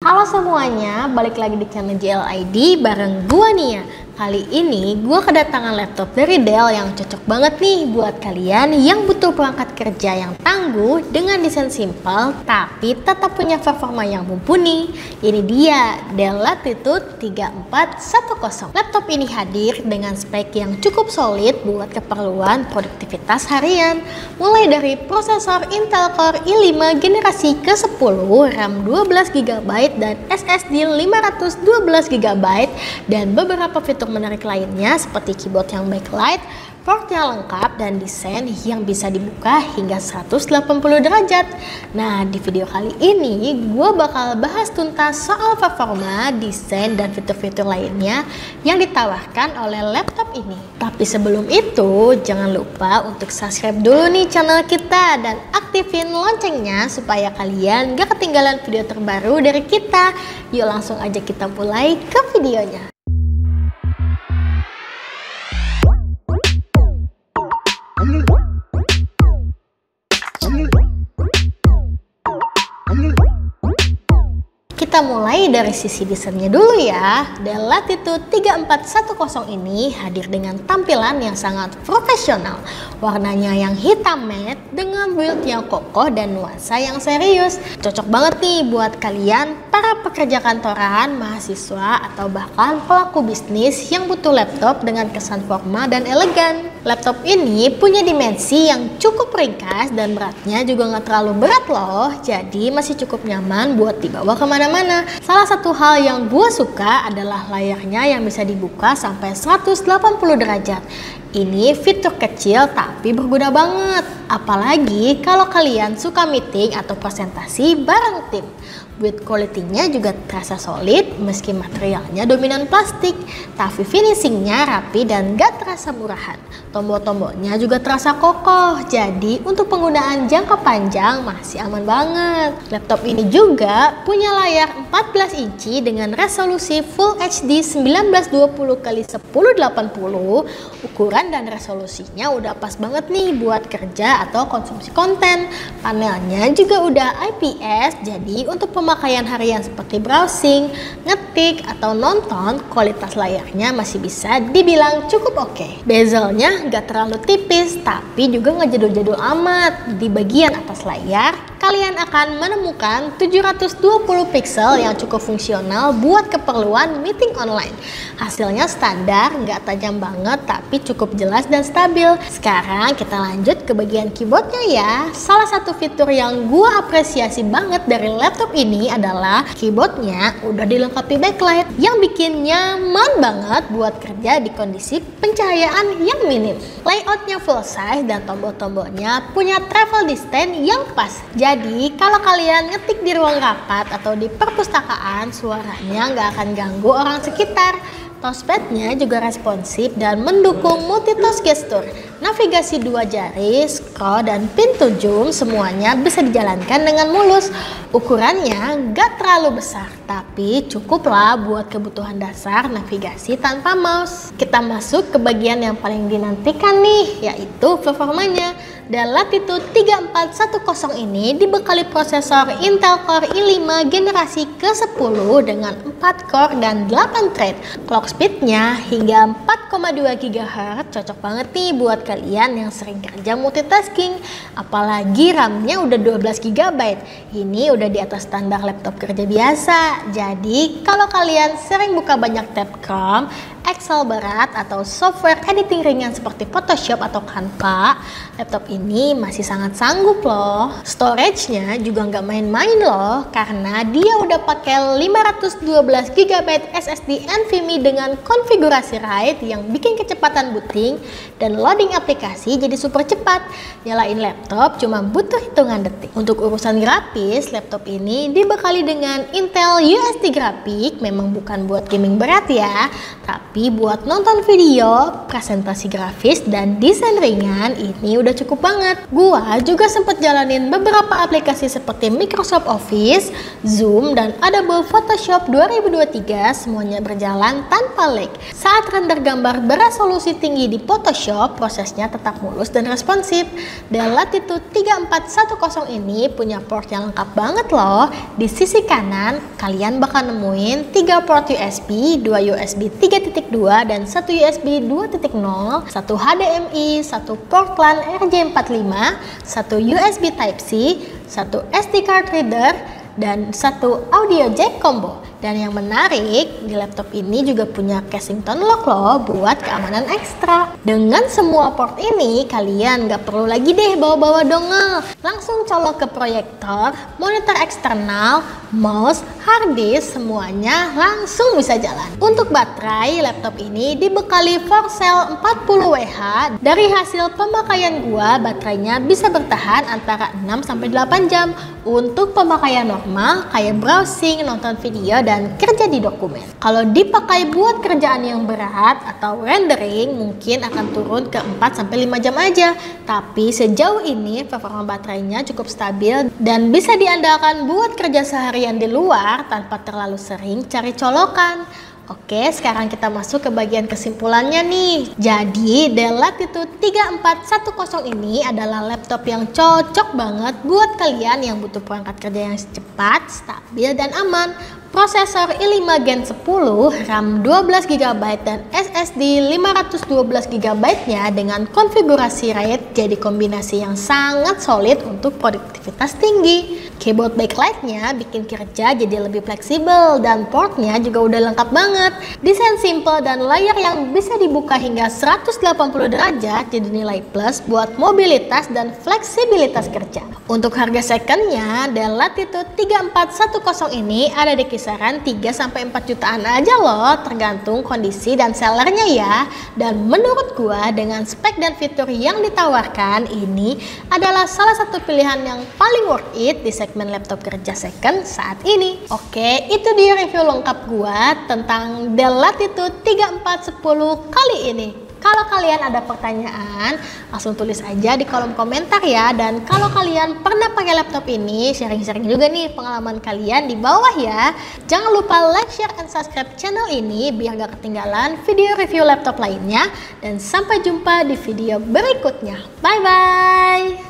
Halo semuanya, balik lagi di channel JLID bareng gua Nia. Kali ini gua kedatangan laptop dari Dell yang cocok banget nih buat kalian yang butuh perangkat kerja yang tangguh dengan desain simpel tapi tetap punya performa yang mumpuni. Ini dia Dell Latitude 3410. Laptop ini hadir dengan spek yang cukup solid buat keperluan produktivitas harian. Mulai dari prosesor Intel Core i5 generasi ke-10, RAM 12GB dan SSD 512GB dan beberapa fitur menarik lainnya seperti keyboard yang backlight, port yang lengkap dan desain yang bisa dibuka hingga 180 derajat. Nah, di video kali ini gue bakal bahas tuntas soal performa, desain dan fitur-fitur lainnya yang ditawarkan oleh laptop ini. Tapi sebelum itu, jangan lupa untuk subscribe dulu nih channel kita dan aktifin loncengnya supaya kalian gak ketinggalan video terbaru dari kita. Yuk langsung aja kita mulai ke videonya. Kita mulai dari sisi desainnya dulu ya. Dell Latitude 3410 ini hadir dengan tampilan yang sangat profesional. Warnanya yang hitam matte dengan build yang kokoh dan nuansa yang serius. Cocok banget nih buat kalian para pekerja kantoran, mahasiswa, atau bahkan pelaku bisnis yang butuh laptop dengan kesan formal dan elegan. Laptop ini punya dimensi yang cukup ringkas dan beratnya juga nggak terlalu berat loh. Jadi masih cukup nyaman buat dibawa kemana-mana. Salah satu hal yang gue suka adalah layarnya yang bisa dibuka sampai 180 derajat. Ini fitur kecil tapi berguna banget. Apalagi kalau kalian suka meeting atau presentasi bareng tim. Build quality-nya juga terasa solid meski materialnya dominan plastik, tapi finishingnya rapi dan gak terasa murahan. Tombol-tombolnya juga terasa kokoh, jadi untuk penggunaan jangka panjang masih aman banget. Laptop ini juga punya layar 14 inci dengan resolusi Full HD 1920x1080. Ukuran dan resolusinya udah pas banget nih buat kerja atau konsumsi konten. Panelnya juga udah IPS, jadi untuk pemakaian harian seperti browsing, ngetik, atau nonton, kualitas layarnya masih bisa dibilang cukup oke. Bezelnya gak terlalu tipis, tapi juga gak jadul-jadul amat. Di bagian atas layar, kalian akan menemukan 720 pixel yang cukup fungsional buat keperluan meeting online. Hasilnya standar, gak tajam banget, tapi cukup jelas dan stabil. Sekarang kita lanjut ke bagian keyboardnya ya. Salah satu fitur yang gua apresiasi banget dari laptop ini adalah keyboardnya udah dilengkapi backlight yang bikin nyaman banget buat kerja di kondisi pencahayaan yang minim. Layoutnya full size dan tombol-tombolnya punya travel distance yang pas. Jadi kalau kalian ngetik di ruang rapat atau di perpustakaan, suaranya nggak akan ganggu orang sekitar. Touchpadnya juga responsif dan mendukung multitask gestur. Navigasi 2 jari, scroll, dan pintu zoom semuanya bisa dijalankan dengan mulus. Ukurannya gak terlalu besar, tapi cukuplah buat kebutuhan dasar navigasi tanpa mouse. Kita masuk ke bagian yang paling dinantikan nih, yaitu performanya. Dell Latitude 3410 ini dibekali prosesor Intel Core i5 generasi ke-10 dengan 4 core dan 8 thread. Clock speednya hingga 4,2 GHz, cocok banget nih buat kalian yang sering kerja multitasking. Apalagi RAM-nya udah 12GB. Ini udah di atas standar laptop kerja biasa. Jadi kalau kalian sering buka banyak tab Chrome, Excel berat, atau software editing ringan seperti Photoshop atau Canva, laptop ini masih sangat sanggup loh. Storage-nya juga nggak main-main loh, karena dia udah pakai 512GB SSD NVMe dengan konfigurasi RAID yang bikin kecepatan booting dan loading aplikasi jadi super cepat. Nyalain laptop cuma butuh hitungan detik. Untuk urusan grafis, laptop ini dibekali dengan Intel USD grafik, memang bukan buat gaming berat ya, tapi Tapi buat nonton video, presentasi grafis, dan desain ringan ini udah cukup banget. Gua juga sempet jalanin beberapa aplikasi seperti Microsoft Office, Zoom, dan Adobe Photoshop 2023, semuanya berjalan tanpa lag. Saat render gambar beresolusi tinggi di Photoshop, prosesnya tetap mulus dan responsif. Dell Latitude 3410 ini punya port yang lengkap banget loh. Di sisi kanan, kalian bakal nemuin 3 port USB, 2 USB 3.2 dan 1 USB 2.0, 1 HDMI, 1 port LAN RJ45, 1 USB Type-C, 1 SD card reader, dan 1 audio jack combo. Dan yang menarik, di laptop ini juga punya casing tone lock loh buat keamanan ekstra. Dengan semua port ini, kalian gak perlu lagi deh bawa-bawa dongle. Langsung colok ke proyektor, monitor eksternal, mouse, hard disk, semuanya langsung bisa jalan. Untuk baterai, laptop ini dibekali 4 cell 40Wh. Dari hasil pemakaian gua, baterainya bisa bertahan antara 6-8 jam. Untuk pemakaian normal, kayak browsing, nonton video, dan kerja di dokumen. Kalau dipakai buat kerjaan yang berat atau rendering, mungkin akan turun ke 4-5 jam aja. Tapi sejauh ini performa baterainya cukup stabil dan bisa diandalkan buat kerja seharian di luar tanpa terlalu sering cari colokan. Oke, sekarang kita masuk ke bagian kesimpulannya nih. Jadi, Dell Latitude 3410 ini adalah laptop yang cocok banget buat kalian yang butuh perangkat kerja yang cepat, stabil, dan aman. Prosesor i5 Gen 10, RAM 12GB dan SSD 512GB-nya dengan konfigurasi RAID jadi kombinasi yang sangat solid untuk produktivitas tinggi. Keyboard backlightnya bikin kerja jadi lebih fleksibel dan portnya juga udah lengkap banget. Desain simple dan layar yang bisa dibuka hingga 180 derajat jadi nilai plus buat mobilitas dan fleksibilitas kerja. Untuk harga secondnya, Dell Latitude 3410 ini ada di kisaran 3-4 jutaan aja loh, tergantung kondisi dan sellernya ya. Dan menurut gua dengan spek dan fitur yang ditawarkan ini adalah salah satu pilihan yang paling worth it di segmen laptop kerja second saat ini. Oke, itu dia review lengkap gua tentang Dell Latitude 3410 kali ini. Kalau kalian ada pertanyaan, langsung tulis aja di kolom komentar ya. Dan kalau kalian pernah pakai laptop ini, sharing-sharing juga nih pengalaman kalian di bawah ya. Jangan lupa like, share, and subscribe channel ini biar gak ketinggalan video review laptop lainnya. Dan sampai jumpa di video berikutnya. Bye-bye!